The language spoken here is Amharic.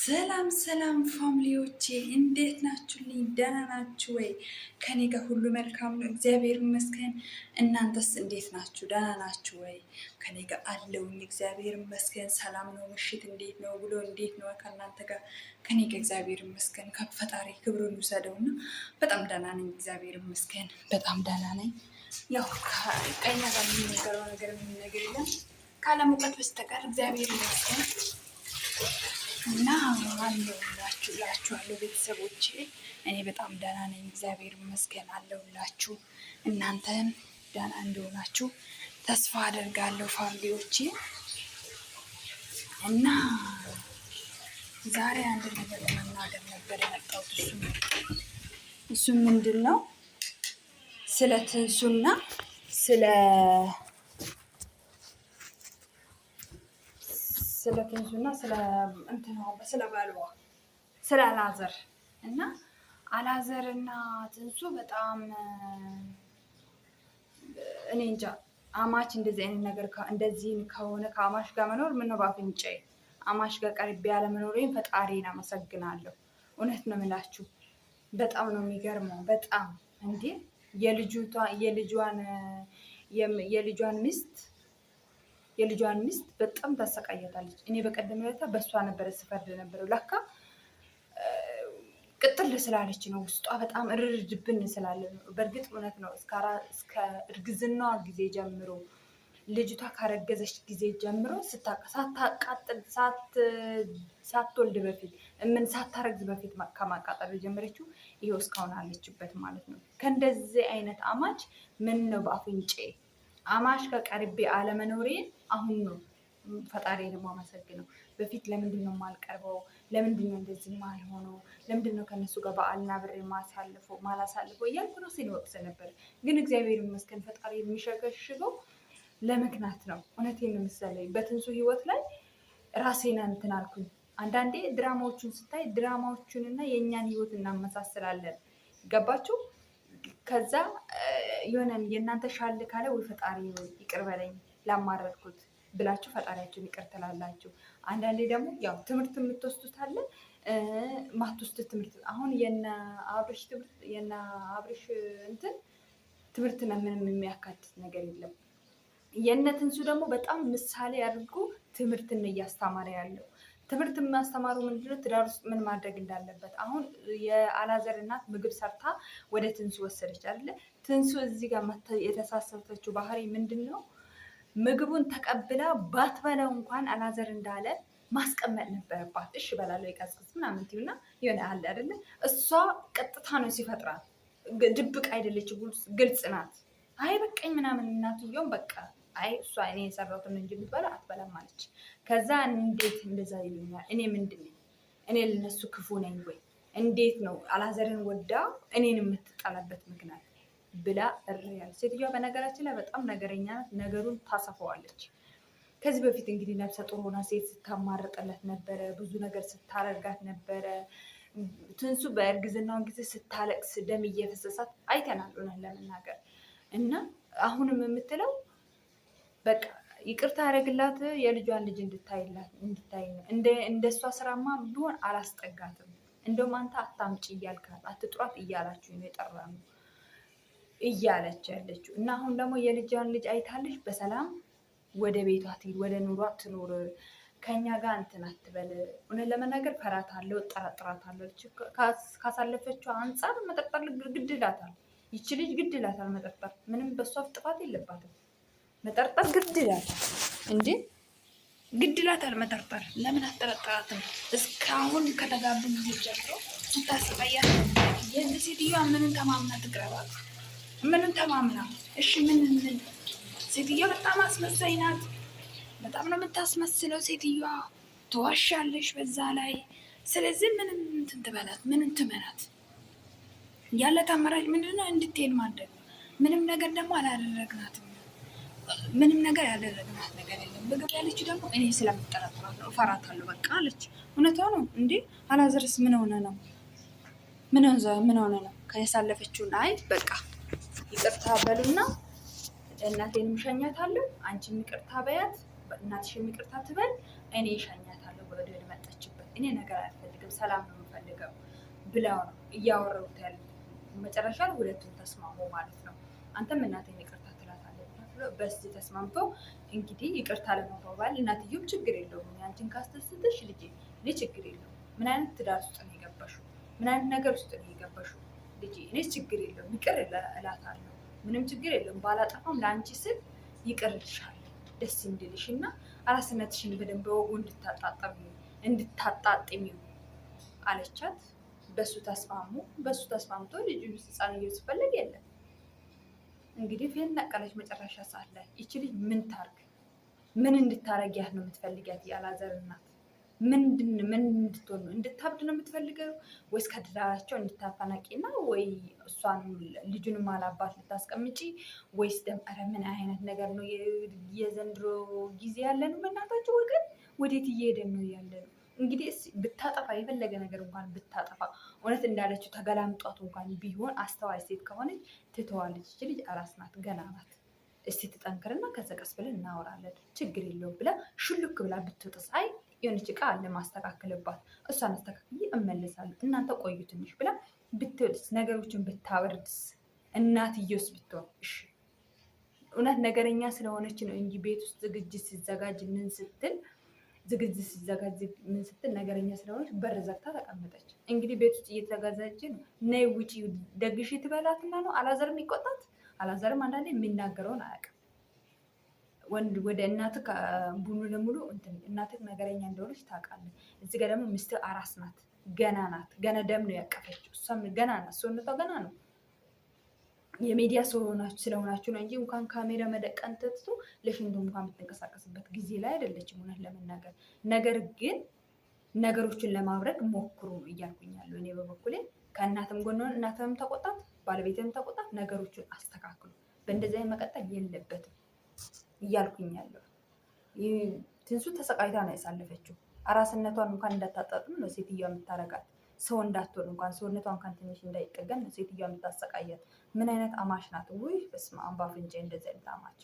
ሰላም ሰላም ፋሚሊዎቼ እንዴት ናችሁልኝ? ደህና ናችሁ ወይ? ከኔ ጋር ሁሉ መልካም ነው፣ እግዚአብሔር ይመስገን። እናንተስ እንዴት ናችሁ? ደህና ናችሁ ወይ? ከኔ ጋር አለውኝ፣ እግዚአብሔር ይመስገን። ሰላም ነው። ምሽት እንዴት ነው? ውሎ እንዴት ነው ከእናንተ ጋር? ከኔ ጋር እግዚአብሔር ይመስገን። ከፈጣሪ ክብሩን ይውሰደውና በጣም ደህና ነኝ፣ እግዚአብሔር ይመስገን። በጣም ደህና ነኝ። ያው ከኛ ጋር የሚነገረው ነገር ምንም ነገር የለም ካለሙቀት በስተቀር እግዚአብሔር ይመስገን። እና አለሁላችኋለሁ ቤተሰቦቼ፣ እኔ በጣም ደህና ነኝ፣ እግዚአብሔር ይመስገን። አለሁላችሁ። እናንተም ደህና እንደሆናችሁ ተስፋ አደርጋለሁ ፋሚሊዎቼ። እና ዛሬ አንድ ነገር ለመናገር ነበር የመጣሁት። እሱ ምንድን ነው? ስለ ትንሱና ስለ ትንሱና ስለ ባልዋ ስለ አላዘር እና አላዘር እና ትንሱ በጣም እኔ እንጃ። አማች እንደዚህ አይነት ነገር እንደዚህ ከሆነ ከአማሽ ጋር መኖር ምነው ባፍንጫዬ አማሽ ጋር ቀርቤ ያለ መኖሬን ፈጣሪን አመሰግናለሁ። እውነት ነው የምላችሁ። በጣም ነው የሚገርመው። በጣም እንዴ የልጇን ሚስት በጣም ታሰቃያታለች። እኔ በቀደም ዕለት በእሷ ነበረ ስፈርድ ነበረው። ለካ ቅጥል ስላለች ነው፣ ውስጧ በጣም እርርድብን ስላለ ነው። በእርግጥ እውነት ነው። እስከ እርግዝናዋ ጊዜ ጀምሮ ልጅቷ ካረገዘች ጊዜ ጀምሮ ሳታቃጥል ሳትወልድ በፊት ሳታረግዝ በፊት ከማቃጠል የጀመረችው ይኸው እስካሁን አለችበት ማለት ነው። ከእንደዚህ አይነት አማች ምን ነው በአፍንጬ አማሽ ከቀርቤ አለመኖሬን አሁን ነው ፈጣሪ ደግሞ አመሰግነው። በፊት ለምንድን ነው የማልቀርበው? ለምንድን ነው እንደዚህ የማልሆነው? ለምንድን ነው ከነሱ ጋር በዓልና ብሬ ማላሳልፈው እያልኩ ነው ሲወቅስ ነበር። ግን እግዚአብሔር ይመስገን ፈጣሪ የሚሸገሽገው ለምክንያት ነው። እውነቴን ነው መሰለኝ። በትንሱ ህይወት ላይ ራሴን እንትን አልኩኝ። አንዳንዴ ድራማዎቹን ስታይ ድራማዎቹንና የእኛን ህይወት እናመሳስላለን። ገባችሁ? ከዛ የሆነን የእናንተ ሻል ካለ ወይ ፈጣሪ ይቅር በለኝ ላማረድኩት ብላችሁ ፈጣሪያችሁን ይቅር ትላላችሁ። አንዳንዴ ደግሞ ያው ትምህርት የምትወስዱት አለ ማትወስዱት ትምህርት። አሁን የነ አብርሽ እንትን ትምህርትና ምንም የሚያካትት ነገር የለም። የነ ትንሱ ደግሞ በጣም ምሳሌ አድርጎ ትምህርትን እያስተማረ ያለው። ትምህርት የሚያስተማሩ ምንድነው? ትዳር ውስጥ ምን ማድረግ እንዳለበት። አሁን የአላዘር እናት ምግብ ሰርታ ወደ ትንሱ ወሰደች አይደለ? ትንሱ እዚህ ጋር የተሳሳተችው ባህሪ ምንድን ነው? ምግቡን ተቀብላ ባትበላው እንኳን አላዘር እንዳለ ማስቀመጥ ነበረባት። እሺ በላለው የቀዝቅዝ ምናምን ትይውና የሆነ አለ አይደለ? እሷ ቀጥታ ነው ሲፈጥራት፣ ድብቅ አይደለች፣ ግልጽ ናት። አይ በቃኝ ምናምን እናትየውም በቃ አይ እሷ እኔ የሰራሁትን እንጂ ብትበላ አትበላም አለች። ከዛ እንዴት እንደዛ ይሉኛል? እኔ ምንድን ነኝ? እኔ ለነሱ ክፉ ነኝ ወይ? እንዴት ነው አላዘርን ወዳ እኔን የምትጠላበት ምክንያት ብላ እርያል። ሴትዮዋ በነገራችን ላይ በጣም ነገረኛ ናት። ነገሩን ታሰፋዋለች። ከዚህ በፊት እንግዲህ ነፍሰ ጡር ሆና ሴት ስታማርጥለት ነበረ፣ ብዙ ነገር ስታረጋት ነበረ። ትንሱ በእርግዝናውን ጊዜ ስታለቅስ ደም እየፈሰሳት አይተናል እውነት ለመናገር። እና አሁንም የምትለው በቃ ይቅርታ ያደረግላት የልጇን ልጅ እንድታይ ነው። እንደ እሷ ስራማ ቢሆን አላስጠጋትም። እንደውም አንተ አታምጪ እያልካት አትጥሯት እያላችሁ ነው የጠራ ነው እያለች ያለችው። እና አሁን ደግሞ የልጇን ልጅ አይታለች። በሰላም ወደ ቤቷ ትሄድ፣ ወደ ኑሯ ትኖር፣ ከኛ ጋር እንትን አትበል። እውነት ለመናገር ፈራታለሁ፣ እጠራጥራታለሁ። ካሳለፈችው አንጻር መጠርጠር ግድ ይላታል። ይቺ ልጅ ግድ ይላታል መጠርጠር። ምንም በሷ ጥፋት የለባትም። መጠርጠር ግድ ይላታል እንዴ! ግድ ይላታል መጠርጠር። ለምን አትጠረጠራትም? እስካሁን ከተጋቡ ጊዜ ጀምሮ ስታስቀያት የዚህ ሴትዮዋ ምንን ተማምና ትቅረባት? ምንን ተማምና? እሺ ምን ሴትዮዋ በጣም አስመሳይ ናት። በጣም ነው የምታስመስለው ሴትዮዋ። ትዋሻለሽ በዛ ላይ። ስለዚህ ምንም እንትን ትበላት፣ ምንም ትመናት። ያለ አማራጭ ምንድነው? እንድትሄድ ማድረግ ነው። ምንም ነገር ደግሞ አላደረግናትም። ምንም ነገር ያደረግናት ነገር የለም። ምግብ ያለች ደግሞ እኔ ስለምጠረጥራት ነው፣ እፈራታለሁ በቃ አለች። እውነቷ ነው እንዴ! አላዘርስ ምን ሆነ ነው? ምን ሆነ ነው? ከያሳለፈችውን አይ በቃ ይቅርታ በሉና እናቴንም ሸኛታለሁ፣ አንቺም ይቅርታ በያት፣ እናትሽም ይቅርታ ትበል፣ እኔ ሸኛታለሁ ወደ መጣችበት። እኔ ነገር አልፈልግም፣ ሰላም ነው የምፈልገው ብለው ነው እያወረሩት ያለ። መጨረሻ ላይ ሁለቱም ተስማሙ ማለት ነው። አንተም እናቴን ይቅርታ ትላታለህ ብሎ በዚህ ተስማምቶ እንግዲህ ይቅርታ ለመባባል እናትየውም ችግር የለውም ያንቺን ካስተስትሽ ልጄ ችግር የለውም ምን አይነት ትዳር ውስጥ ነው የገባሽው? ምን አይነት ነገር ውስጥ ነው የገባሽው? ልጄ እኔ ችግር የለውም ይቅር እላታለሁ፣ ምንም ችግር የለውም ባላጠፋም ለአንቺ ስል ይቅር እልሻለሁ፣ ደስ እንድልሽ እና አራስነትሽን በደንብ በወጉ እንድታጣጥሚው አለቻት። በሱ ተስማሙ። በሱ ተስማምቶ ልጁ ህፃንየው ሲፈለግ የለም እንግዲህ ፌን ነቀለች። መጨረሻ ሰዓት ላይ ይቺ ልጅ ምን ታርግ? ምን እንድታረጊያት ነው የምትፈልጊያት? የአላዘር እናት ምን እንድትሆን ነው? እንድታብድ ነው የምትፈልገው ወይስ ከትዳራቸው እንድታፈናቂና ወይ እሷን ልጁንም አላባት ልታስቀምጪ ወይስ ኧረ ምን አይነት ነገር ነው? የዘንድሮ ጊዜ ያለ ነው በእናታችሁ ወገን፣ ወዴት እየሄደን ነው ያለ ነው? እንግዲህ ብታጠፋ የፈለገ ነገር እንኳን ብታጠፋ እውነት እንዳለችው ተገላምጧት እንኳን ቢሆን አስተዋይ ሴት ከሆነች ትተዋለች። ይች ልጅ አራስ ናት፣ ገና ናት። እስቲ ትጠንክርና ከዛ ቀስ ብለን እናወራለን ችግር የለውም ብላ ሹልክ ብላ ብትወጥስ፣ አይ የሆነች ዕቃ አለ ማስተካከልባት፣ እሷን አስተካክዬ እመለሳለሁ እናንተ ቆዩ ትንሽ ብላ ብትወጥስ፣ ነገሮችን ብታወርድስ፣ እናትየውስ ብትሆን እሺ። እውነት ነገረኛ ስለሆነች ነው እንጂ ቤት ውስጥ ዝግጅት ሲዘጋጅ ምን ስትል ምን ስትል ነገረኛ ስለሆነች በር ዘግታ ተቀመጠች። እንግዲህ ቤት ውስጥ እየተዘጋጀ ነው። ነይ ውጪ ደግሽ ትበላትና ነው አላዘር የሚቆጣት። አላዘርም አንዳንዴ የሚናገረውን አያውቅም። ወደ እናትህ ሙሉ ለሙሉ እናትህ ነገረኛ እንደሆነች ታውቃለህ። እዚህ ጋር ደግሞ ሚስትህ አራስ ናት፣ ገና ናት። ገና ደም ነው ያቀፈችው። እሷም ገና ናት፣ ሰውነቷ ገና ነው። የሚዲያ ሰው ስለሆናችሁ ነው እንጂ እንኳን ካሜራ መደቀን ትቶ ለሽንቱ እንኳን የምትንቀሳቀስበት ጊዜ ላይ አይደለችም እውነት ለመናገር። ነገር ግን ነገሮችን ለማብረድ ሞክሩ እያልኩኝ ያለው እኔ በበኩሌ። ከእናትም ጎን እናትም ተቆጣት፣ ባለቤትም ተቆጣት፣ ነገሮችን አስተካክሉ። በእንደዚህ አይነት መቀጠል የለበትም እያልኩኝ ያለው። ትንሱ ተሰቃይታ ነው ያሳለፈችው። አራስነቷን እንኳን እንዳታጣጥም ነው ሴትዮዋ የምታረጋት። ሰው እንዳትሆን እንኳን ሰውነቷ እንኳን ትንሽ እንዳይጠገን ነው ሴትዮዋ የምታሰቃያት። ምን አይነት አማች ናት? ውይ በስመ አብ፣ በአፍንጫ እንደዚህ አይነት አማች